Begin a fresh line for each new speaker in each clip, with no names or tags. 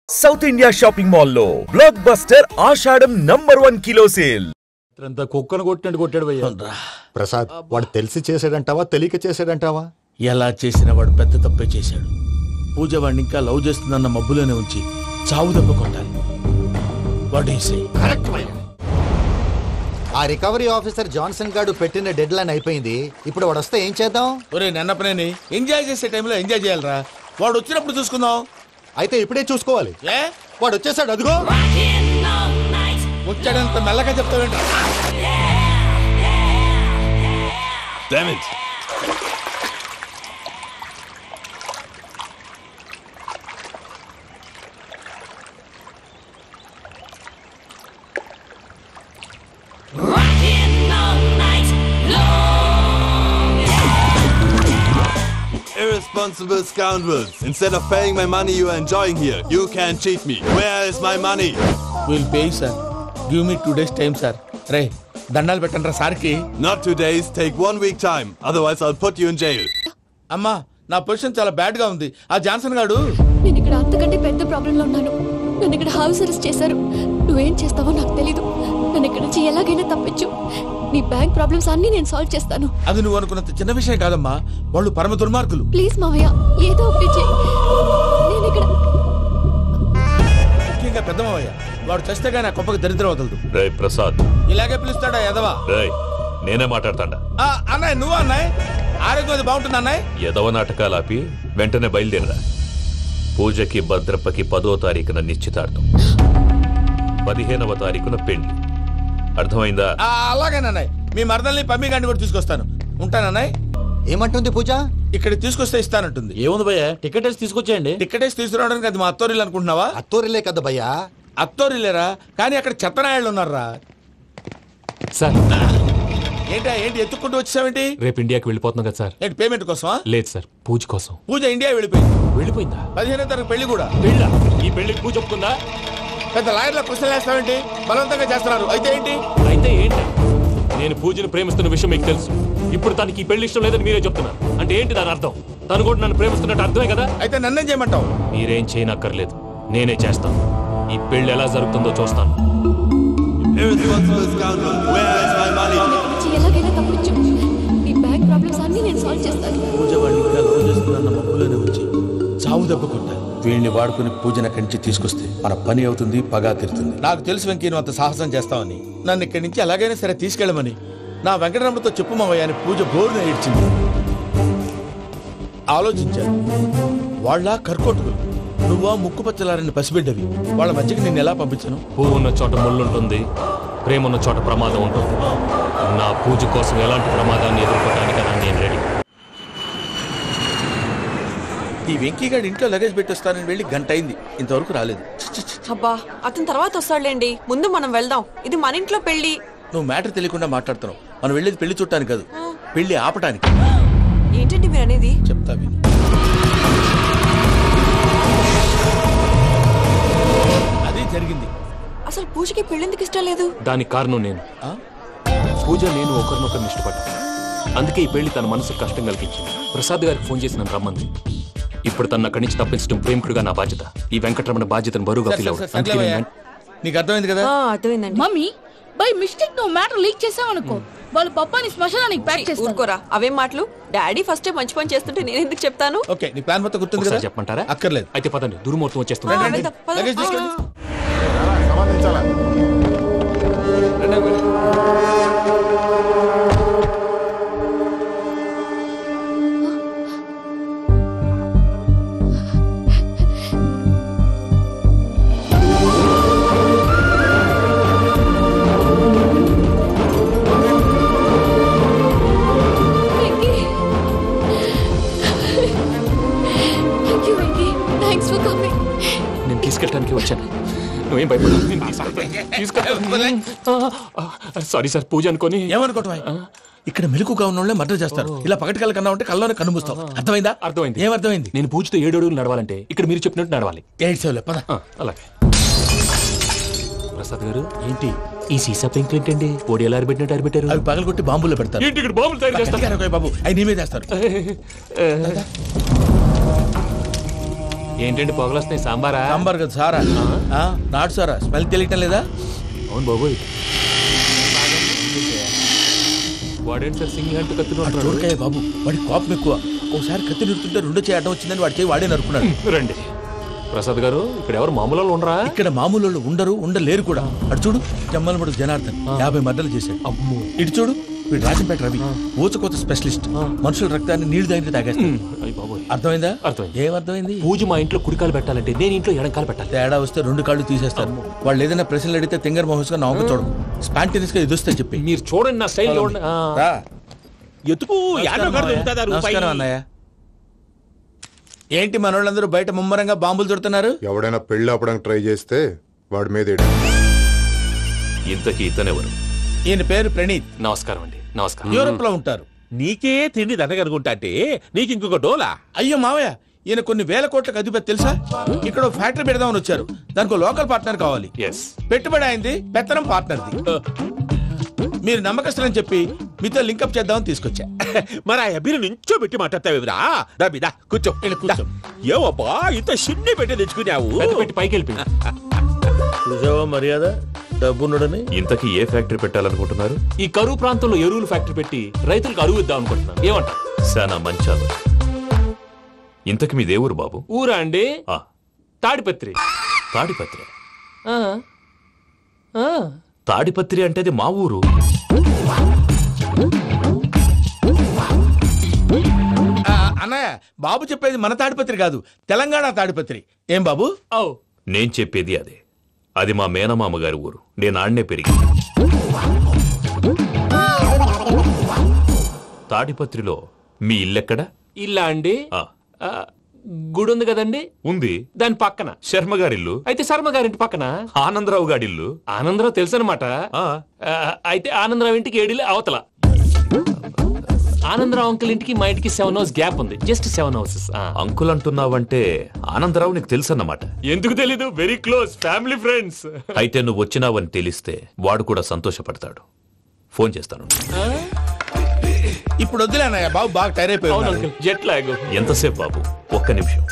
South India shopping mall లో block buster ఆషాఢం #1 kilo sale.
కుక్కను కొట్టినట్టు కొట్టాడు భయ్యా.
ప్రసాద్ వాడు తెలిసి చేసాడంటావా తెలియక చేసాడంటావా?
ఎలా చేసిన వాడు పెద్ద తప్పే చేశాడు. పూజ వాడిని ఇంకా లవ్ చేస్తుందన్న మబ్బులోనే ఉంచి చావు దెబ్బ కొట్టాలి.
ఆ రికవరీ ఆఫీసర్ జాన్సన్ గారు పెట్టిన డెడ్ లైన్ అయిపోయింది. ఇప్పుడు వాడు వస్తే ఏం చేద్దాం?
ఒరే నన్నపనేని ఎంజాయ్ చేసే టైంలో ఎంజాయ్ చేయాలరా. వాడు వచ్చినప్పుడు చూసుకుందాం.
అయితే ఇప్పుడే చూసుకోవాలి.
ఏ
వాడు వచ్చేసాడు, అదిగో
వచ్చాడంత మెల్లగా చెప్తావేంట.
Irresponsible scoundrels. Instead of paying my money you are enjoying here, you can cheat me. Where is my money?
We'll pay, sir. Give me 2 days time, sir. రే దండాలు పెట్టండి రా సార్కి.
Not 2 days, take 1 week time. Otherwise I'll put you in jail.
అమ్మా నా position చాలా bad గా ఉంది. ఆ జాన్సన్ గాడు
నేను ఇక్కడ అంతకంటే పెద్ద ప్రాబ్లంలో ఉన్నాను. నన్ను ఇక్కడ హౌస్ అరెస్ట్ చేశారు. నువ్వేం చేస్తావో నాకు తెలీదు. నన్ను ఇక్కడ నుంచి ఎలాగైనా తప్పించు. నీ బ్యాంక్ ప్రాబ్లమ్స్ అన్ని నేను సాల్వ్ చేస్తాను.
అది నువ్వు అనుకున్నంత చిన్న విషయం కాదమ్మా. వాళ్ళు పరమ దుర్మార్గులు.
ప్లీజ్ మావయ్య ఏదో ఒకటి చెయ్యి. నేను ఇక్కడ
ముఖ్యంగా పెద్ద మావయ్య వాడు చస్తే గానీ ఆ కొంపకి దరిద్రం వదలదు.
రేయ్ ప్రసాద్,
ఇలాగే పిలుస్తాడా ఎదవా?
రేయ్ నేనే మాట్లాడతాడా?
అన్నయ్య నువ్వు అన్నయ్య ఆరోగ్యం అది బాగుంటుంది అన్నయ్య.
ఎదవ నాటకాలు ఆపి వెంటనే బయలుదేరరా. పూజకి భద్రప్పకి 10వ తారీఖున నిశ్చితార్థం, 15వ తారీఖున పెళ్లి. అర్థమైందా?
అలాగేనన్నయ్య. మీ మరదల్ని పమ్మి గాండి కూడా తీసుకొస్తాను. ఉంటానన్నయ్య.
ఏమంటుంది పూజ?
ఇక్కడ తీసుకొస్తే ఇస్తానంటుంది.
ఏముంది భయ్య, టికెట్ వేసి తీసుకొచ్చేయండి.
టికెట్ వేసి తీసుకురావడానికి అది మా అత్తోరిల్లు అనుకుంటున్నావా?
అత్తూరిలే కదా భయ్యా.
అత్తోరిల్లేరా, కానీ అక్కడ చెత్తనాయాళ్ళు ఉన్నారా.
సార్
ఏంటి ఎత్తుక్కుంటూ వచ్చావేంటి?
రేపు ఇండియాకి వెళ్ళిపోతున్నాం కదా సార్.
ఏంటి పేమెంట్ కోసమా?
లేదు సార్, పూజ కోసం.
పూజ ఇండియా వెళ్ళిపోయిందా? 15వ తారీఖు పెళ్లి కూడా.
ఈ పెళ్లికి పూజ ఒప్పుకుందా?
పెద్ద లాయర్ల క్వశ్చన్ వేస్తావేంటి? బలవంతంగా చేస్తున్నారు. అయితే ఏంటి?
నేను పూజను ప్రేమిస్తున్న విషయం మీకు తెలుసు. ఇప్పుడు తనకి ఈ పెళ్లి ఇష్టం లేదని మీరే చెప్తున్నారు. అంటే ఏంటి దాని అర్థం? తను కూడా నన్ను ప్రేమిస్తున్నట్టు అర్థమే కదా.
అయితే నన్నేం చేయమంటావు?
మీరేం చేయనక్కర్లేదు, నేనే చేస్తాను. ఈ పెళ్లి ఎలా జరుగుతుందో చూస్తాను.
Irresponsible scoundrel. Where is my money?
నన్ను ఇక్కడ నుంచి ఎలాగైనా తప్పించు. నీ బ్యాంక్ ప్రాబ్లమ్స్ అన్ని నేను సాల్వ్ చేస్తాను.
పూజ వాడిని ఇంకా లవ్ చేస్తుందన్న మబ్బులోనే వచ్చి చావు దెబ్బ కొట్టాలి. వీళ్ళని వాడుకుని పూజన కంచి తీసుకొస్తే మన పని అవుతుంది, పగా తీరుతుంది. నాకు తెలుసు వెంకీ నువ్వు అంత సాహసం చేస్తావని. నన్ను ఇక్కడి నుంచి ఎలాగైనా సరే తీసుకెళ్ళమని నా వెంకటరమణతో చెప్పు మావయ్య అని పూజ బోరున ఏడ్చింది. ఆలోచించాను. వాళ్ళ కర్కోటకులు, నువ్వా ముక్కు పచ్చలారని పసిబిడ్డవి. వాళ్ళ మధ్యకి నేను ఎలా పంపించను?
పువ్వు ఉన్న చోట ముళ్ళుంటుంది, ప్రేమ ఉన్న చోట ప్రమాదం ఉంటుంది. నా పూజ కోసం ఎలాంటి ప్రమాదాన్ని ఎదుర్కోవడానికైనా నేను రెడీ.
ఈ వెంకీగాడి ఇంట్లో లగేజ్ పెట్టొస్తానని వెళ్ళి గంట అయింది, ఇంతవరకు రాలేదు.
అబ్బా అతని తర్వాత వస్తాడులేండి, ముందు మనం వెళ్దాం. ఇది మన ఇంట్లో పెళ్లి.
నువ్వు మ్యాటర్ తెలియకుండా మాట్లాడుతున్నావు. మనం వెళ్ళేది పెళ్లి చుట్టానికి కాదు, పెళ్లి ఆపటానికి.
ఏంటండి మీరు అనేది?
చెప్తా విను. అది జరిగింది.
అసలు పూజకి పెళ్ళెందుకు ఇష్టం లేదు?
దానికి కారణం నేను. పూజ నేను ఒకరినొకరిని ఇష్టపడ్డా. అందుకే ఈ పెళ్లి తన మనసుకు కష్టం కలిగించింది. ప్రసాద్ గారికి ఫోన్ చేసి నన్ను రమ్మంది. ఇప్పుడు తన అక్కడి నుంచి తప్పించడం ప్రేమికుడుగా నా బాధ్యత. ఈ వెంకటరమణ బాధ్యతను బరువుగా ఫీల్ అవుతుంది.
నీకు అర్థమైంది కదా?
అర్థమైందండి.
మమ్మీ బై మిస్టేక్ నువ్వు మ్యాటర్ లీక్ చేసావనుకో, వాళ్ళు పప్పాని శ్మశానానికి ప్యాక్ చేస్తారు.
ఊరుకోరా, అవేం మాటలు. డాడీ ఫస్ట్ మంచి పని చేస్తుంటే నేను ఎందుకు చెప్తాను?
ఓకే, నీ ప్లాన్ మొత్తం గుర్తుంది కదా?
చెప్పమంటారా?
అక్కర్లేదు.
అయితే పదండి, దుర్మూర్తం వచ్చేస్తుంది.
లగేజ్ తీసుకెళ్ళి.
నేను తీసుకెళ్ళడానికి వచ్చాను, నువ్వేం భయపడదు. సారీ సార్, పూజ అనుకోని.
ఏమనుకోవటం? ఇక్కడ మెలుకుగా ఉన్న వాళ్ళే మర్డర్ చేస్తారు. ఇలా పగటి కళ్ళ కన్నా ఉంటే కళ్ళలోనే కనుమూస్తావు. అర్థమైందా?
అర్థమైంది.
ఏమర్థమైంది?
నేను పూజతో 7 అడుగులు నడవాలంటే ఇక్కడ మీరు చెప్పినట్టు నడవాలి.
8 సేవలే పద.
అలాగే. ప్రసాద్ గారు, ఏంటి ఈ సీసా పెంకులు ఏంటండి? పొడి ఎలా అరబెట్టినట్టు అరబెట్టారు?
అవి పగలు కొట్టి బాంబులో పెడతారు.
ఏంటి ఇక్కడ బాంబులు తయారు చేస్తారు?
బాబు అవి నీ మీద వేస్తారు.
ఏంటండి పొగలొస్తున్నాయి? సాంబారా?
సాంబార్ కదా సారా. నాటు సారా స్మెల్ తెలియటం లేదా?
అవును బాబోయ్. వాడేంటి సార్ సింగిల్ హ్యాండ్ కత్తిని
చూడకాయ బాబు, వాడి కోపం ఎక్కువ. ఒకసారి కత్తి నిరుతుంటే రెండో చేయి అడ్డం వచ్చిందని వాడి చేయి వాడే నరుకున్నాడు.
రండి ప్రసాద్ గారు, ఇక్కడ ఎవరు మామూలు వాళ్ళు ఉండరా?
ఇక్కడ మామూలు వాళ్ళు ఉండరు, ఉండలేరు కూడా. అటు చూడు, జమ్మలమడు జనార్దన్ 50 మర్డర్లు చేశాడు.
అమ్మో.
ఇటు చూడు, వీడు రాజంపేట రవి ఊచకోత స్పెషలిస్ట్. మనుషుల రక్తాన్ని నీళ్లు దగ్గర తాగేస్తాడు. అర్థమైందా?
అర్థమైంది.
ఏమర్థమైంది?
పూజ మా ఇంట్లో కుడికాలు పెట్టాలంటే నేను ఇంట్లో ఎడంకాలు పెట్టాలి.
తేడా వస్తే 2 కాళ్ళు తీసేస్తారు. వాళ్ళు ఏదైనా ప్రశ్నలు అడిగితే తింగర్ మహోస్ గా నవ్వు చూడదు, స్పాంటినియస్ గా ఎదుస్తా చెప్పి.
మీరు చూడండి నా స్టైల్ చూడండి.
నమస్కారం అన్నయ్య. ఏంటి మనోళ్ళందరూ బయట ముమ్మరంగా బాంబులు దొరుకుతున్నారు?
ఎవడైనా పెళ్లి ఆపడానికి ట్రై చేస్తే వాడి మీద
ఇంతకీ ఇతనెవరు?
ఈయన పేరు ప్రణీత్.
నమస్కారం అండి. నమస్కారం.
యూరోప్ లో ఉంటారు.
నీకే తిండి దండగనుకుంటా అంటే నీకు ఇంకొక డోలా?
అయ్యో మావయ్య, ఈయన కొన్ని వేల కోట్లకు అధిపతి తెలుసా? ఇక్కడ ఫ్యాక్టరీ పెడదామని వచ్చారు. దానికి లోకల్ పార్ట్నర్ కావాలి. పెట్టుబడి అయింది, పెత్తనం పార్ట్నర్ది. మీరు నమ్మకస్తులని చెప్పి మీతో లింకప్ చేద్దామని తీసుకొచ్చా.
మరి ఆ అబ్బిని నుంచో పెట్టి మాట్లాడతావురా? రబిదా కూర్చో. ఏవబ్బా ఇంత సిన్ని పెట్టి తెచ్చుకున్నావు?
పెట్టి పైకి వెళ్ళి
చూసావా మర్యాద డబ్బున్నడని.
ఇంతకీ ఏ ఫ్యాక్టరీ పెట్టాలనుకుంటున్నారు? ఈ కరువు ప్రాంతంలో ఎరువులు ఫ్యాక్టరీ పెట్టి రైతులకు అరువు ఇద్దాం అనుకుంటున్నాను. ఏమంటారు? శానా మంచాలు. ఇంతకి మీ దేవురు బాబు? ఊరా అండి? తాడిపత్రి. తాడిపత్రి? తాడిపత్రి అంటే అది మా ఊరు.
అన్నయ్య, బాబు చెప్పేది మన తాడిపత్రి కాదు, తెలంగాణ తాడిపత్రి. ఏం బాబు?
నేను చెప్పేది అదే. అది మా మేనమామ గారి ఊరు. నేను ఆడనే పెరిగి. తాడిపత్రిలో మీ ఇల్లెక్కడ? ఇల్లా అండి? గుడి ఉంది కదండి. ఉంది. దాని పక్కన శర్మ గారిల్లు. అయితే శర్మ గారింటి పక్కన ఆనందరావు గారిల్లు. ఆనందరావు తెలుసు అనమాట. అయితే ఆనందరావు ఇంటికి 7 అవతల. ఆనందరావు అంకుల్ ఇంటికి మా ఇంటికి 7 హౌస్ గ్యాప్ ఉంది. Just 7 houses. అంకుల్ అంటున్నావంటే ఆనందరావు నీకు తెలుసు అన్నమాట. ఎందుకు తెలీదు? Very close family friends. అయితే నువ్వు వచ్చినావని తెలిస్తే వాడు కూడా సంతోషపడతాడు. ఫోన్ చేస్తాను.
ఇప్పుడు వద్దులే అన్నయ్య, బాబు బాగా టైర్ అయిపోయాడు.
Jet lag. ఎంతసేపు బాబు? ఒక్క నిమిషం.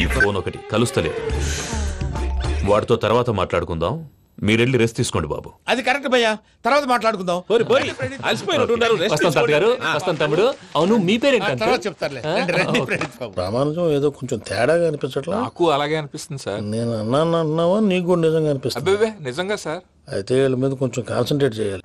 ఈ ఫోన్ ఒకటి కలుస్తలేదు. వాడితో తర్వాత మాట్లాడుకుందాం. మీరెళ్ళి రెస్ట్ తీసుకోండి బాబు.
అది కరెక్ట్ భయ్యా, తర్వాత మాట్లాడుకుందాం.
వస్తాను తమ్ముడు. అవును, మీ పేరేంటి?
చెప్తారులే.
ప్రామాణికం ఏదో కొంచెం తేడాగా అనిపించట్లా?
నాకు అలాగే అనిపిస్తుంది సార్.
నేను అన్నావా నీకు కూడా నిజంగా అనిపిస్తుంది?
నిజంగా సార్.
అయితే వీళ్ళ మీద కొంచెం కాన్సన్ట్రేట్ చేయాలి.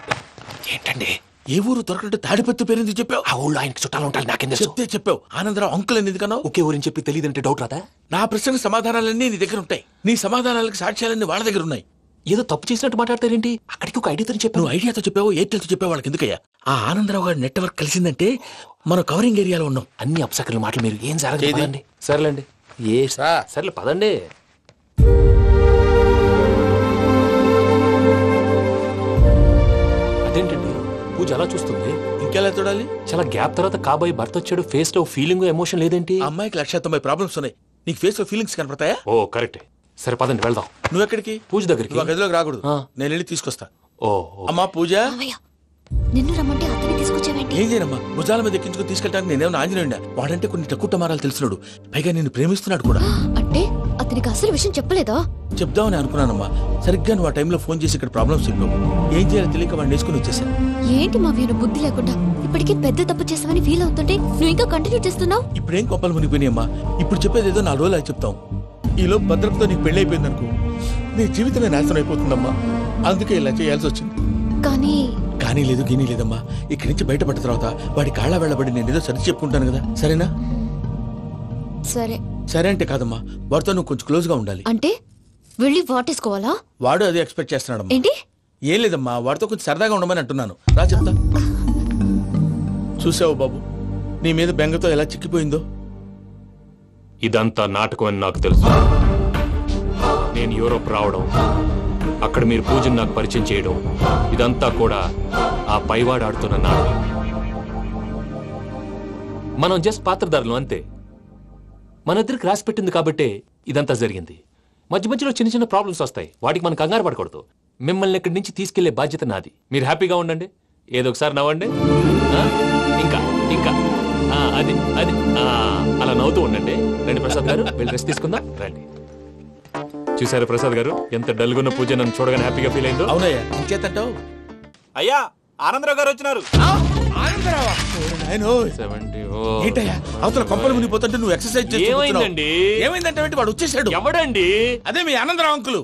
ఏంటండి ఏ ఊరు దొరకట్టు తాడిపత్రి పేరు ఎందుకు చెప్పావు?
ఆ ఊళ్ళో ఆయనకి చుట్టాలు ఉంటారు. నాకేం
చెప్తే చెప్పావు. ఆనందరావు అంకుల్ అని ఎందుకన్నావు?
ఒకే ఊరిని చెప్పి తెలియదంటే డౌట్ రాదా?
నా ప్రశ్నకు సమాధానాలన్నీ నీ దగ్గర ఉంటాయి. నీ సమాధానాలకు సాక్ష్యాలన్నీ వాళ్ళ దగ్గర ఉన్నాయి.
ఏదో తప్పు చేసినట్టు మాట్లాడతారేంటి? అక్కడికి ఒక ఐడియాతో చెప్పావు.
నువ్వు ఐడియాతో చెప్పావు, ఎయిర్టెల్తో చెప్పావు. వాళ్ళకి ఎందుకయ్యా? ఆ ఆనందరావు గారి నెట్వర్క్ కలిసిందంటే మనం కవరింగ్ ఏరియాలో ఉన్నాం.
అన్ని అప్సకర్ల మాటలు మీరు ఏం జరగదండి. సర్లేండి. సర్లే పదండి. అదేంటండి పూజ అలా చూస్తుంది?
ఇంకెలా చూడాలి?
చాలా గ్యాప్ తర్వాత కాబోయే భర్త వచ్చాడు. ఫేస్ లో ఫీలింగ్ ఎమోషన్ లేదేంటి?
అమ్మాయికి 190 ప్రాబ్లమ్స్ ఉన్నాయి. నీకు ఫేస్ లో ఫీలింగ్స్ కనపడతాయా?
ఓ కరెక్టే. సరే పదండి వెళ్దాం.
నువ్వు ఎక్కడికి?
పూజ దగ్గరికి.
నువ్వు గదిలోకి రాకూడదు, నేను వెళ్ళి తీసుకొస్తా.
ఓ
అమ్మా పూజ,
నిన్ను రమ్మంటే అతన్ని తీసుకొచ్చావేంటి?
ఏం చేయనమ్మా, భుజాల మీద ఎక్కించుకుని తీసుకెళ్ళడానికి నేనేమన్నా ఆంజనేయుడా? వాడంటే కొన్ని తక్కువ టమారాలు తెలిసినాడు, పైగా నేను ప్రేమిస్తున్నాడు కూడా.
అంటే అతనికి అసలు విషయం చెప్పలేదా?
చెప్దామని అనుకున్నానమ్మా. సరిగ్గా నువ్వు ఆ టైంలో ఫోన్ చేసి ఇక్కడ ప్రాబ్లమ్స్ చెప్పావు. ఏం చేయాలో తెలియక వాడిని వేసుకుని వచ్చేసాను.
ఏంటి మా వీరు బుద్ధి లేకుండా ఇప్పటికీ పెద్ద తప్పు చేసావని ఫీల్ అవుతుంటే నువ్వు ఇంకా కంటిన్యూ చేస్తున్నావు?
ఇప్పుడేం కోపాలు మునిగిపోయినాయమ్మా. ఇప్పుడు చెప్పేది ఏదో 4 రోజులు అది చెప్తాం. ఈలో భద్రతతో నీకు పెళ్లి అయిపోయింది అనుకో, నీ జీవితమే నాశనం అయిపోతుందమ్మా. అందుకే ఇలా చేయాల్సి వచ్చింది. కానీ లేదు, గీనీ లేదమ్మా. ఇక్కడి నుంచి బయటపడ్డ తర్వాత వాడి కాళ్ళ వెళ్ళబడి నేను ఏదో సరి చెప్పుకుంటాను కదా, సరేనా? సరే అంటే కాదమ్మా, వాడితో నువ్వు కొంచెం క్లోజ్ గా ఉండాలి.
అంటే వెళ్ళి వాటేసుకోవాలా?
వాడు అది ఎక్స్పెక్ట్ చేస్తున్నాడమ్మా.
ఏంటి?
ఏం లేదమ్మా, వాడితో కొంచెం సరదాగా ఉండమని అంటున్నాను. రా చెప్తా. చూసావు బాబు, నీ మీద బెంగతో ఎలా చిక్కిపోయిందో.
ఇదంతా నాటకం అని నాకు తెలుసు. నేను యూరోప్ రావడం, అక్కడ మీరు పూజను నాకు పరిచయం చేయడం, ఇదంతా కూడా ఆ పైవాడు ఆడుతున్న నాటకం. మనం జస్ట్ పాత్రధారులు అంతే. మన ఇద్దరికి రాసి పెట్టింది కాబట్టే ఇదంతా జరిగింది. మధ్య మధ్యలో చిన్న చిన్న ప్రాబ్లమ్స్ వస్తాయి, వాటికి మనం కంగారు పడకూడదు. మిమ్మల్ని ఇక్కడి నుంచి తీసుకెళ్లే బాధ్యత నాది. మీరు హ్యాపీగా ఉండండి, ఏదో ఒకసారి నవ్వండి. ఇంకా ఇంకా అది అది అలా నవ్వుతూ ఉండండి. రండి ప్రసాద్ గారు, వెళ్ళి రెస్ట్ తీసుకుందాం. రండి. చూసారా ప్రసాద్ గారు, ఎంత డల్గున్న పూజ నన్ను చూడగానే హ్యాపీగా ఫీల్ అయిందో.
అవునయ్యా, ఇంకేతంటావు?
అయ్యా ఆనందరావు గారు వచ్చినారు.
ఏంటయ్యా అవతల కొంపలు మునిగిపోతుంటే నువ్వు ఎక్సర్సైజ్ చేస్తూ
ఏమైందండి?
ఏమైందంటే వాడు వచ్చేసాడు.
ఎవడండి?
అదే మీ ఆనందరావు అంకులు.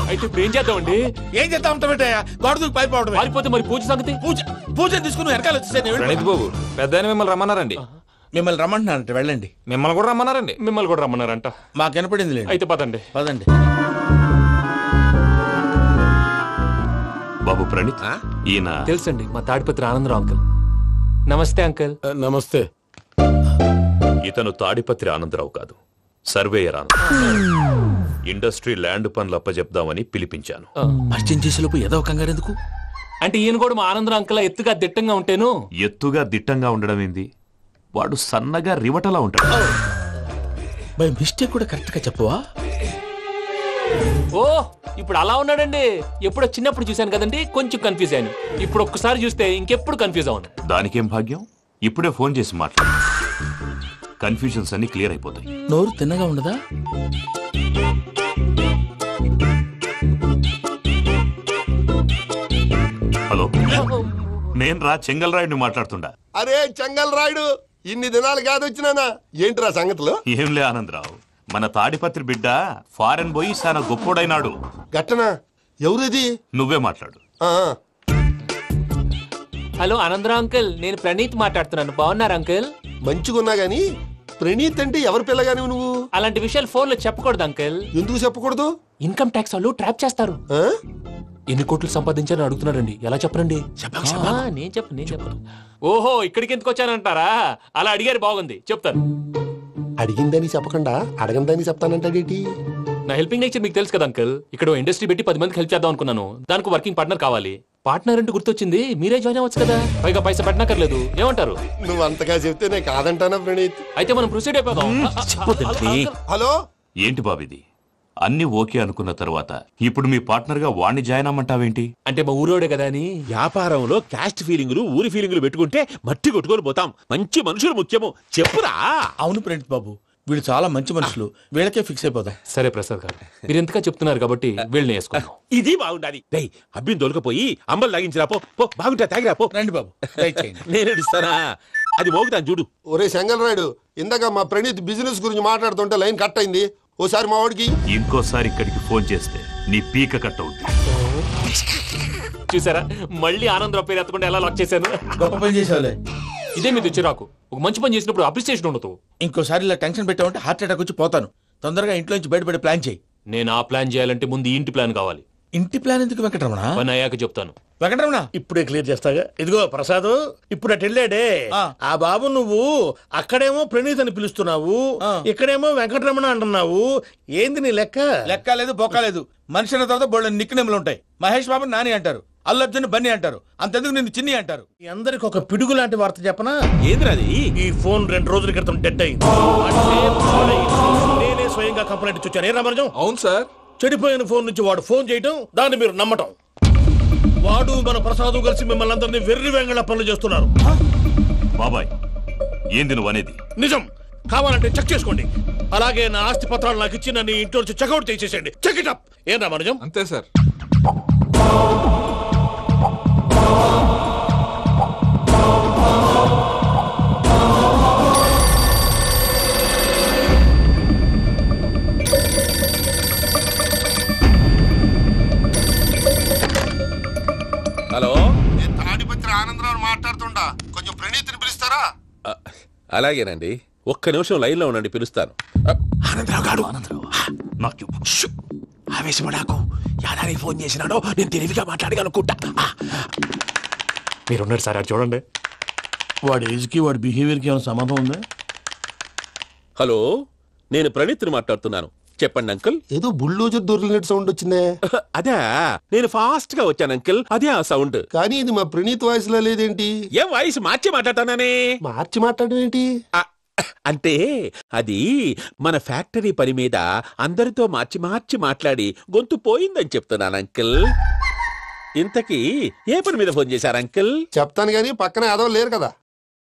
అయితే ఇప్పుడు ఏం చేద్దామండి?
ఏం చేద్దాం ఉంటావేటయ్యా, గోడ దూకి పైపోవడం.
పారిపోతే మరి పూజ సంగతి?
పూజ తీసుకుని వెనకాల వచ్చేసాడు.
ప్రణీత్ బాబు, పెద్ద మిమ్మల్ని రమ్మన్నారండి.
మిమ్మల్ని రమ్మంటున్నారంట, వెళ్ళండి.
మిమ్మల్ని కూడా రమ్మన్నారండి.
మిమ్మల్ని కూడా రమ్మన్నారంట.
మాకు వినపడింది లేదు.
అయితే పదండి.
పదండి.
బాబు ప్రణీత్, ఈయన తెలుసండి, మా తాడిపత్రి ఆనందరావు అంకుల్. నమస్తే అంకుల్.
నమస్తే.
ఇతను తాడిపత్రి ఆనందరావు కాదు, సర్వేయర్ ఆనందరావు. ఇండస్ట్రీ ల్యాండ్ పనులు అప్పచెప్దామని పిలిపించాను.
పరిచయం చేసేలోపు ఏదో కంగారు ఎందుకు?
అంటే ఈయన కూడా మా ఆనందరావు అంకుల్ ఎత్తుగా దిట్టంగా ఉంటాను.
ఎత్తుగా దిట్టంగా ఉండడం ఏంది, వాడు సన్నగా రివటలా ఉంటాడు.
బై మిస్టేక్ కూడా కరెక్ట్ గా చెప్పవా?
ఓ ఇప్పుడు అలా ఉన్నాడండి. ఎప్పుడో చిన్నప్పుడు చూశాను కదండి, కొంచెం కన్ఫ్యూజ్ అయ్యాను. ఇప్పుడు ఒక్కసారి చూస్తే ఇంకెప్పుడు కన్ఫ్యూజ్ అవును.
దానికేం భాగ్యం, ఇప్పుడే ఫోన్ చేసి మాట్లాడు, కన్ఫ్యూజన్స్ అన్ని క్లియర్ అయిపోతాయి.
నోరు తిన్నగా ఉండదా?
హలో, నేను రా చెంగల్ రాయుడిని మాట్లాడుతుండా.
అరే చెంగల్ రాయుడు, ఇన్ని దినాలు కాదు వచ్చినానా? ఏంట్రా సంగతులు?
ఏంలే ఆనందరావు, మన తాడిపత్రి బిడ్డ ఫారెన్ పోయి చాలా గొప్పోడైనాడు.
గట్టనా? ఎవరిది?
నువ్వే మాట్లాడు.
హలో ఆనందరావు అంకుల్, నేను ప్రణీత్ మాట్లాడుతున్నాను. బాగున్నారు అంకుల్?
మంచిగున్నా గాని ప్రణీత్ అంటే ఎవరి పిల్లగాని నువ్వు?
అలాంటి విషయాలు ఫోన్ లో చెప్పకూడదు అంకుల్.
ఎందుకు చెప్పకూడదు?
ఇన్కమ్ ట్యాక్స్ వాళ్ళు ట్రాప్ చేస్తారు. ఎన్ని కోట్లు సంపాదించాలని అడుగుతున్నారండి, ఎలా చెప్పరండి? నేను చెప్పను. ఓహో, ఇక్కడికి ఎందుకు వచ్చానంటారా? అలా అడిగారు, బాగుంది, చెప్తాను.
అడిగిందని చెప్పకుండా అడగందని చెప్తానంటాడేటి?
నా హెల్పింగ్ నేచర్ మీకు తెలుసు కదా అంకుల్. ఇక్కడ ఇండస్ట్రీ పెట్టి 10 మందికి హెల్ప్ చేద్దాం అనుకున్నాను. దానికి వర్కింగ్ పార్ట్నర్ కావాలి. పార్ట్నర్ అంటే గుర్తొచ్చింది, మీరే జాయిన్ అవ్వచ్చు కదా, పైగా పైసా పెట్టనక్కర్లేదు. ఏమంటారు?
నువ్వు అంతగా చెప్తే నేను కాదంటానా ప్రణీత్?
అయితే మనం ప్రొసీడ్ అయిపోదాం.
హలో,
ఏంటి బాబిది, అన్ని ఓకే అనుకున్న తర్వాత ఇప్పుడు మీ పార్ట్నర్ గా వాణ్ణి జాయిన్ అమ్మంటావేంటి?
అంటే మా ఊరోడే కదా అని.
వ్యాపారంలో క్యాస్ట్ ఫీలింగులు, ఊరి ఫీలింగులు పెట్టుకుంటే మట్టి కొట్టుకొని పోతాం. మంచి మనుషులు ముఖ్యము, చెప్పురా.
అవును ప్రణీత్ బాబు, వీళ్ళు చాలా మంచి మనుషులు, వీళ్ళకే ఫిక్స్ అయిపోదాం.
సరే ప్రసాద్ గారు, మీరు ఎంతగా చెప్తున్నారు కాబట్టి వీళ్ళని వేసుకుందాం.
ఇది బాగుండాలి. డై అబ్బిని దొలకపోయి అంబలు లాగించిరా పో. బాగుంటా, తాగిరా పో.
రండి బాబు,
నేను ఇస్తానా? అది మోగుతాను చూడు.
ఒరే చెంగల్ రాయుడు, ఇందాక మా ప్రణీత్ బిజినెస్ గురించి మాట్లాడుతుంటే లైన్ కట్ అయింది. ఓసారి మా వాడికి
ఇంకోసారి ఇక్కడికి ఫోన్ చేస్తే నీ పీక కట్ అవుతుంది.
చూసారా, మళ్ళీ ఆనందరావు పేరు ఎత్తకుండా ఎలా లాక్ చేశాను.
గొప్ప పని చేసావులే.
ఇదే మీద చిరాకు. ఒక మంచి పని చేసినప్పుడు అప్రిసియేషన్ ఉండదు.
ఇంకోసారి ఇలా టెన్షన్ పెట్టామంటే హార్ట్ అటాక్ వచ్చి పోతాను. తొందరగా ఇంట్లో నుంచి బయటపడే ప్లాన్ చేయి.
నేను ఆ ప్లాన్ చేయాలంటే ముందు ఈ ఇంటి ప్లాన్ కావాలి.
ఇంటి ప్లాన్ ఎందుకు వెంకటరమణ?
పని అయ్యాక చెప్తాను.
వెంకటరమణ
ఇప్పుడే క్లియర్ చేస్తాగా. ఇదిగో ప్రసాద్, ఇప్పుడు అటు వెళ్ళాడే ఆ బాబు, నువ్వు అక్కడేమో ప్రణీత్ అని పిలుస్తున్నావు, ఇక్కడేమో వెంకటరమణ అంటున్నావు. ఏంది నీ లెక్క?
లెక్క లేదు, బొక్క లేదు. మనిషి అన్న తర్వాత బోళ్ళ నిక్నెములు ఉంటాయి. మహేష్ బాబు నాని అంటారు, అల్లు అర్జున్ బన్నీ అంటారు, అంతెందుకు నిన్ను చిన్ని అంటారు.
అందరికి ఒక పిడుగు లాంటి వార్త చెప్పనా?
ఏంద్రది?
ఈ ఫోన్ 2 రోజుల క్రితం డెడ్ అయింది. అంటే నేనే స్వయంగా కంప్లైంట్ ఇచ్చాను. ఏ రామరాజం?
అవును సార్.
చెడిపోయిన ఫోన్ నుంచి వాడు ఫోన్ చేయటం, దాన్ని మీరు నమ్మటం. వాడు మన ప్రసాదు కలిసి మిమ్మల్ని అందరినీ వెర్రి వెంగళ పనులు చేస్తున్నారు.
బాబాయ్, ఏంది నువ్వు అనేది?
నిజం. కావాలంటే చెక్ చేసుకోండి. అలాగే నా ఆస్తి పత్రాలు నాకు ఇచ్చి నన్ను ఇంట్లో నుంచి చెక్అౌట్ చేసేసండి. Check it up. ఏం రామరాజం?
అంతే సార్.
హలో,
తాడిపత్రి ఆనందరావు మాట్లాడుతుండా, కొంచెం ప్రణీత్ని పిలుస్తారా?
అలాగేనండి, ఒక్క నిమిషం లైన్ లో ఉండండి, పిలుస్తాను.
ఆనందరావు గాడు ఆవేశపడాకు. యాదానికి ఫోన్ చేసినాడో నేను తెలివిగా మాట్లాడగలనుకుంటా.
మీరున్నారు సార్, అది చూడండి.
వాడి ఏజ్ కి వాడి బిహేవియర్ కి ఏమైనా సంబంధం ఉందా?
హలో, నేను ప్రణీత్ని మాట్లాడుతున్నాను. చెప్పండి అంకుల్.
ఏదో బుల్డోజర్ దొరికినట్టు సౌండ్ వచ్చిందే.
అదే, నేను ఫాస్ట్ గా వచ్చాను అంకుల్, అదే ఆ సౌండ్.
కానీ ఇది మా ప్రణీత్ వాయిస్ లో లేదేంటి?
ఏం వాయిస్ మార్చి మాట్లాడతానని?
మార్చి మాట్లాడడం ఏంటి?
అంటే అది మన ఫ్యాక్టరీ పని మీద అందరితో మార్చి మార్చి మాట్లాడి గొంతు పోయిందని చెప్తున్నాను అంకుల్. ఇంతకీ ఏ పని మీద ఫోన్ చేశారు అంకిల్?
చెప్తాను గాని పక్కన ఏదో లేరు కదా.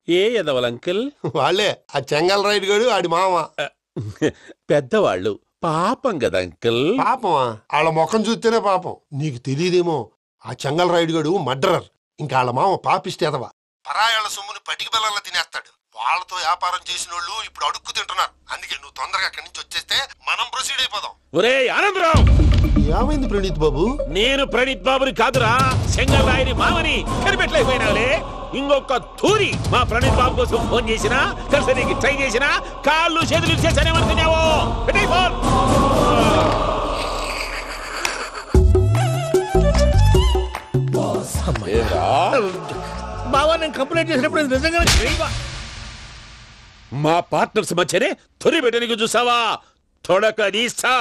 ఏ ఎదవల్ అంకిల్?
వాళ్ళే ఆ చెంగల్ రైడ్ గడు ఆడి మామ.
పెద్దవాళ్ళు పాపం కదా అంకిల్.
పాపమా? వాళ్ళ ముఖం చూస్తేనే పాపం. నీకు తెలియదేమో, ఆ చెంగల్ రైడ్ గడు మర్డరర్. ఇంకా వాళ్ళ మామ పాపిస్తేదవా. పరాయాళ్ళ సొమ్ముని పటికి బెల్లంలో తినేస్తాడు. వాళ్ళతో వ్యాపారం చేసిన వాళ్ళు ఇప్పుడు అడుక్కు తింటున్నారు. అందుకే నువ్వు తొందరగా అక్కడి నుంచి వచ్చేస్తే మనం ప్రొసీడ్ అయిపోదాం.
ఒరే ఆనందరావు,
ఏమైంది ప్రణీత్ బాబు?
నేను ప్రణీత్ బాబుని కాదురా, చెంగల్ రాయని మామని కనిపెట్టలేకపోయినావులే. ఇంకొక తూరి మా ప్రణీత్ బాబు కోసం ఫోన్ చేసినా, కలిసి ట్రై చేసినా కాళ్ళు చేతులు చేశానేమనుకున్నావో. పెట్టే ఫోన్.
బావా నేను కంప్లైంట్ చేసినప్పుడు నిజంగా
మా పార్ట్నర్స్ మధ్యనే తొలి పెట్టడానికి చూసావా? తొడక నీస్తా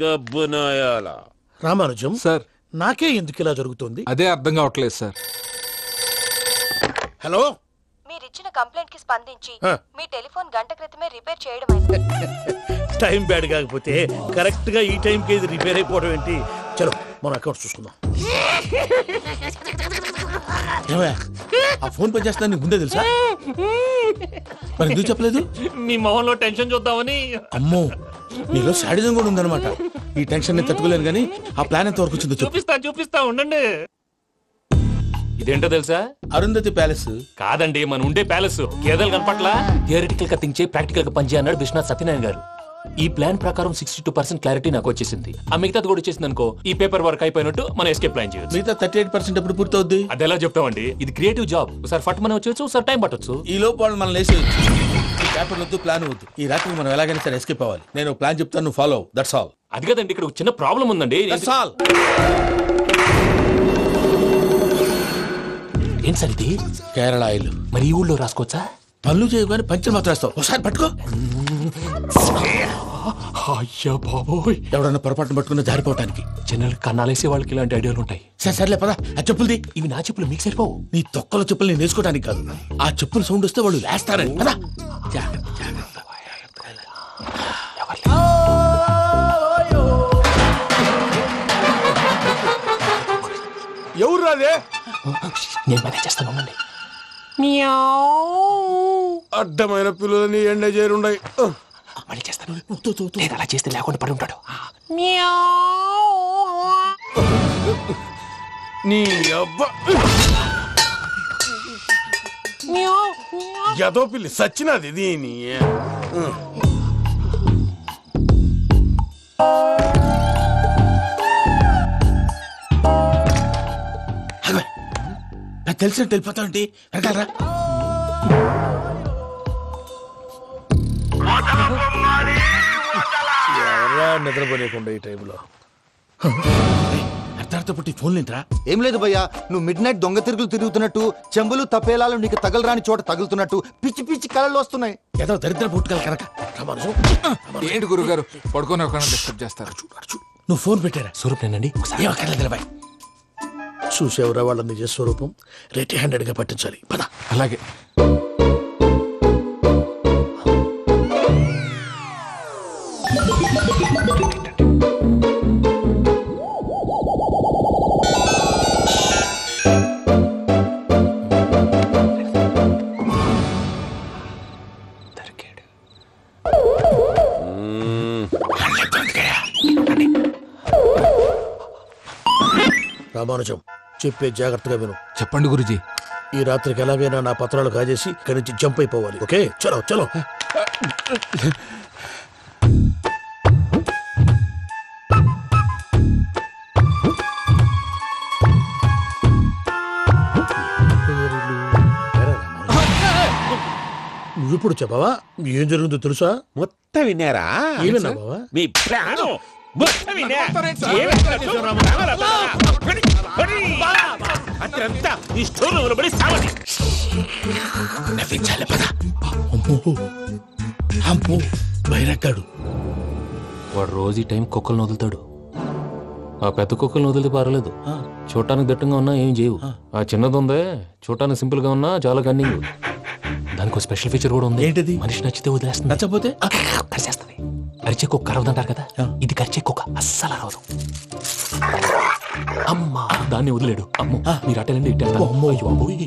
గబ్బునాయాల.
రామానుజం సార్, నాకే ఎందుకు ఇలా జరుగుతుంది?
అదే అర్థం కావట్లేదు సార్.
హలో,
మీరిచ్చిన కంప్లైంట్ కి స్పందించి మీ టెలిఫోన్ గంట క్రితమే రిపేర్ చేయడం.
టైం బ్యాడ్ కాకపోతే కరెక్ట్ గా ఈ టైం కి ఇది రిపేర్ అయిపోవడం ఏంటి? చలో మన అకౌంట్ చూసుకుందాం. ఆ ఫోన్ పని చేస్తా నీకు ముందే తెలుసా? మరి ఎందుకు చెప్పలేదు?
మీ మొహంలో టెన్షన్ చూద్దామని.
అమ్మో, నీలో శాడిజం కూడా ఉందన్నమాట. ఈ టెన్షన్ ని తట్టుకోలేను కానీ ఆ ప్లాన్ ఎంత వరకు వచ్చిందో
చూపిస్తా ఉండండి. ఇదేంటో తెలుసా?
అరుంధతి ప్యాలెస్
కాదండి, మన ఉండే ప్యాలెస్. గేదెలు కనపట్లా? థియరిటికల్ గా థింక్ చేయి, ప్రాక్టికల్ గా పనిచేయ అన్నాడు విశ్వనాథ్ సత్యనారాయణ గారు. ఈ ప్లాన్ ప్రకారం 62% క్లారిటీ నాకు వచ్చేసింది. ఆ మిగతాది కూడా వచ్చేసింది అనుకో, ఈ పేపర్ వర్క్ అయిపోయినట్టు మనం ఎస్కేప్ ప్లాన్ చేయొచ్చు.
మిగతా 38% ఎప్పుడు పూర్తవుద్ది?
అది ఎలా చెప్తామండి? ఇది క్రియేటివ్ జాబ్. ఒకసారి ఫట్ మనం వచ్చేయచ్చు, ఒకసారి టైం పట్టొచ్చు.
ఈ లోపు వాళ్ళు మనం లేసేయచ్చు. ఈ పేపర్ వద్దు, ప్లాన్ వద్దు. ఈ రాత్రి మనం ఎలాగైనా సరే ఎస్కేప్ అవ్వాలి. నేను ప్లాన్ చెప్తాను, నువ్వు ఫాలో. That's all.
అది కదండి, ఇక్కడ ఒక చిన్న ప్రాబ్లం ఉందండి.
That's all.
ఏం సార్ ఇది?
కేరళ ఆయిల్.
మరి ఈ ఊళ్ళో రాసుకోవచ్చా?
పనులు చేయగానే పంచర్ మాత్రం వేస్తావు. ఒకసారి పట్టుకో.
అయ్యా బాబోయ్,
ఎవడన్నా పొరపాటును పట్టుకున్న జారిపోవటానికి.
జనరల్ కన్నాలేసే వాళ్ళకి ఇలాంటి ఐడియాలు ఉంటాయి.
సర్లే పదా, ఆ చెప్పులది.
ఇవి నా చెప్పులు, మీకు సరిపోవు.
నీ తొక్కల చెప్పులు నేను వేసుకోవడానికి కాదు, ఆ చెప్పులు సౌండ్ వస్తే వాళ్ళు వేస్తారని. పదా.
ఎవరు రాదే?
నేను మేనేజ్ చేస్తాను, ఉండండి.
అడ్డమైన పిల్లలని ఎండ చేరుండయి.
మళ్ళీ చేస్తాను. లేదు, అలా చేస్తే లేకుండా పడి ఉంటాడు.
నీ అబ్బా ఎదో పిల్లి సచ్చినది దీని.
నాకు తెలిసినట్టు వెళ్ళిపోతా ఉంటే వెనకాలరా. ఎవరా నిద్రపోలేకుండా ఈ టైంలో? అర్ధార్థ పుట్టి ఫోన్ లేంట్రా?
ఏం లేదు భయ్యా, నువ్వు మిడ్ నైట్ దొంగ తిరుగులు తిరుగుతున్నట్టు, చెంబులు తపేలాలు నీకు తగలరాని చోట తగులుతున్నట్టు పిచ్చి పిచ్చి కళలు వస్తున్నాయి.
ఏదో దరిద్ర పుట్టుకల కనుక.
ఏంటి గురుగారు పడుకొని ఒక డిస్టర్బ్ చేస్తారు?
నువ్వు ఫోన్ పెట్టారా?
స్వరూపేనండి.
ఒకసారి చూసేవరా వాళ్ళ నిజ స్వరూపం. రెడీ హ్యాండెడ్ గా పట్టించాలి. పద.
అలాగే.
రామానుజం, చెప్పే జాగ్రత్తగా విను.
చెప్పండి గురుజీ.
ఈ రాత్రికి ఎలాగైనా నా పత్రాలు కాజేసి ఇక్కడి నుంచి జంప్ అయిపోవాలి. ఓకే, చలో చలో. నువ్విప్పుడు చెప్పవా ఏం జరుగుతుందో తెలుసా?
మొత్తం విన్నారా?
ఏమన్నా బావా?
మీ ప్లాను
బైరక్కాడు.
వాడు రోజు ఈ టైం కుక్కలను వదులుతాడు. ఆ పెద్ద కుక్కలను వదిలితే పర్లేదు, చూడటానికి దట్టంగా ఉన్నా ఏం చేయవు. ఆ చిన్నది ఉందే, చూడటానికి సింపుల్ గా ఉన్నా చాలా కన్నింగ్. దానికి ఒక స్పెషల్ ఫీచర్ కూడా ఉంది.
ఏంటిది?
మనిషి నచ్చితే వదిలేస్తుంది,
నచ్చపోతే
కరిచేస్తుంది. అరిచే కుక్క అరవదంటారు కదా, ఇది కరిచే కుక్క అస్సలు అరవదు. అమ్మా దాన్ని వదిలేడు. అమ్మో మీరు అటెండి ఇట్టారు. అమ్మో బాబోయ్.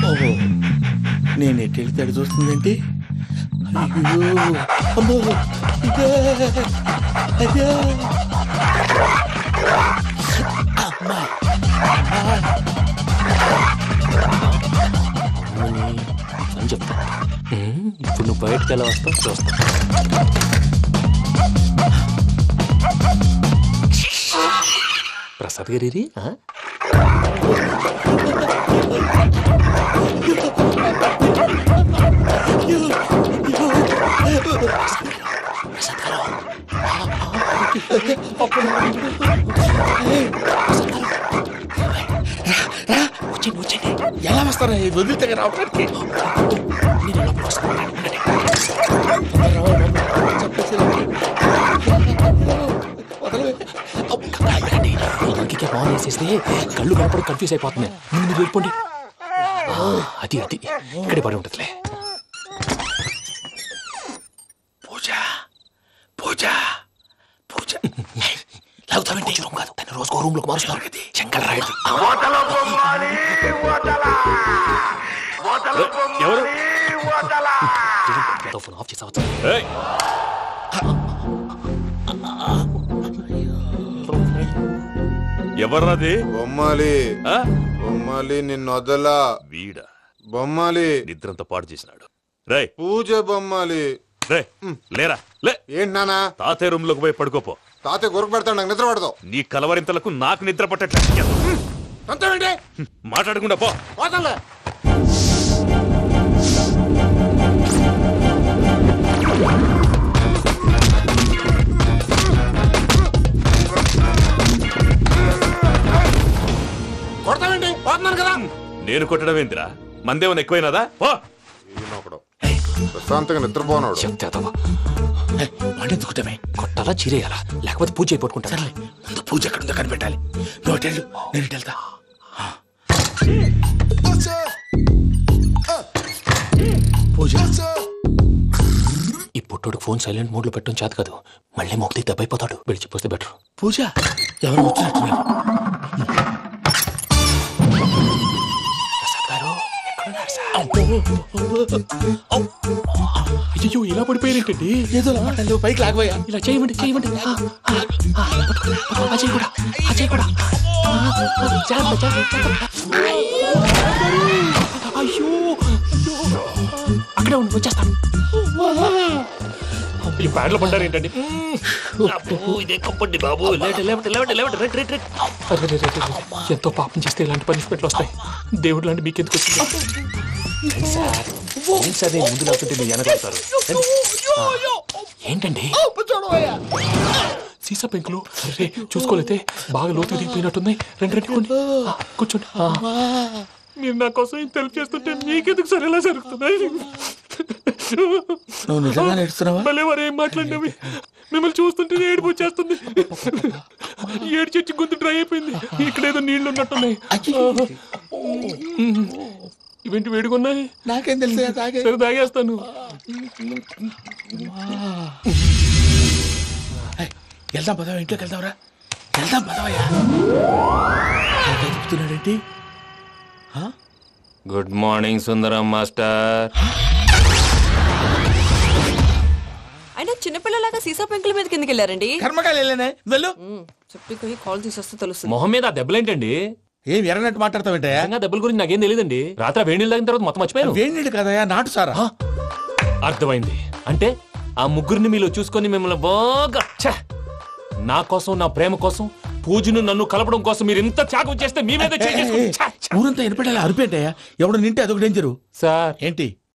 ఓహో నేను ఎట్టెళ్తాడు చూస్తుందంటే అయ్యో అమ్మో అదే అమ్మా
అని చెప్తా. ఇప్పుడు నువ్వు బయటకు ఎలా వస్తావు చూస్తా. ప్రసాద్ గారి
ఎలా వస్తారా వదిలితే రావడానికి
ఫోన్ వేసేస్తే కళ్ళు కనపడి కన్ఫ్యూజ్ అయిపోతున్నాయి. మీరు వెళ్ళిపోండి. అది అది ఇక్కడే పడి ఉంటుందిలే.
పూజ పూజ పూజ లాగుతామంటే రూమ్ కాదు, తను రోజుకో రూమ్ లోకి మారుస్తున్నారు కదా. శంకర్ రాయుడు
ఎవరు ఫోన్ ఆఫ్ చేసావచ్చు.
ఎవర్రాది? బొమ్మాలి. బొమ్మాలి నిన్ను వదలా.
వీడా
బొమ్మాలి
నిద్రంతా పాడు చేసినాడు. రే
పూజ బొమ్మాలి.
రే లేరా లే.
ఏంటి నానా?
తాతయ్య రూమ్ లోకి పోయి పడుకోపో.
తాతయ్య గురకు పెడతాడు, నాకు నిద్ర పడదు.
నీ కలవరింతలకు నాకు నిద్ర పట్టట్లేదు. మాట్లాడకుండా పో.
కొడతామండి పోతున్నాను కదా.
నేను కొట్టడం ఏంటిరా? మందేమన్నా ఎక్కువైనదా?
ప్రశాంతంగా నిద్రపోనాడు.
వాడెందుకుంటామే
కొట్టాలా చీరేయాలా లేకపోతే పూజ అయిపోట్టుకుంటా.
సరే ముందు పూజ ఎక్కడుందో కనిపెట్టాలి. నువ్వు అటెళ్ళు, నేను ఇటు వెళ్తా. పూజ
ఈ పుట్టోడు ఫోన్ సైలెంట్ మోడ్ లో పెట్టడం చేత కాదు. మళ్ళీ మొక్కి దెబ్బైపోతాడు. విడిచిపోతే బెటర్.
పూజ ఎవరు వచ్చినట్టున్నారు?
అయ్యో ఇలా పడిపోయినట్టండి.
ఏదో మాటలు పైకి లాగబోయా.
ఇలా చేయమండి చేయమండి. అజయ్ కూడా అజయ్ కూడా. అయ్యో అక్కడే ఉండి వచ్చేస్తాను. ఈ బ్యాడ్లో పడ్డారు ఏంటండి? ఎంతో పాపం చేస్తే ఇలాంటి పనిష్మెంట్లు వస్తాయి. దేవుడు లాంటి మీకెందుకు వచ్చింది? ముందు లేకుంటే మీరు వెనకాడతారు. ఏంటండి సీసా పెంకులు? అరే చూసుకోలేతే బాగా లోతు దిగిపోయినట్టున్నాయి. రెండు రెండు కూర్చోండి. మీరు నా కోసం ఇంత హెల్ప్ చేస్తుంటే మీకెందుకు సరే ఎలా జరుగుతున్నాయి?
నువ్వు నిజంగా నేర్చున్నావా?
మళ్ళీ వారు ఏం మాట్లాడినవి? మిమ్మల్ని చూస్తుంటే ఏడుపు వచ్చేస్తుంది. ఏడు చెట్టు గొంతు డ్రై అయిపోయింది. ఇక్కడేదో నీళ్లు ఉన్నట్టున్నాయి. ఇవేంటి వేడుకున్నాయి?
నాకేం తెలుసు.
సరే తాగేస్తాను.
వెళ్దాం పదవా, ఇంట్లోకి వెళ్దాంరా. వెళ్దాం పదవయ్యా. చెప్తున్నాడేంటి?
గుడ్ మార్నింగ్ సుందరం మాస్టర్.
అయినా చిన్నపిల్లలాగా సీసా పెంకుల మీద కిందకి వెళ్ళారండి.
కర్మకాయలు వెళ్ళానే వెళ్ళు.
చెప్పి కాల్ తీసేస్తే తెలుస్తుంది.
మొహం మీద ఆ దెబ్బలేంటండి?
ఏం ఎర్రనట్టు మాట్లాడతావంటే?
దెబ్బల గురించి నాకేం తెలియదండి. రాత్రి వేడి నీళ్ళు తాగిన తర్వాత మొత్తం మర్చిపోయాను.
వేడి నీళ్ళు కదయా, నాటు సారా.
అర్థమైంది. అంటే ఆ ముగ్గురిని మీలో చూసుకొని మిమ్మల్ని బాగా నా కోసం, నా ప్రేమ కోసం, పూజను నన్ను కలపడం కోసం మీరు ఇంత త్యాగం చేస్తే మీ మీద
ఊరంతా ఎనపెట్టాలి. అరిపేటయ్యా, ఎవడు నింటే అదొక డేంజరు.
సార్
ఏంటి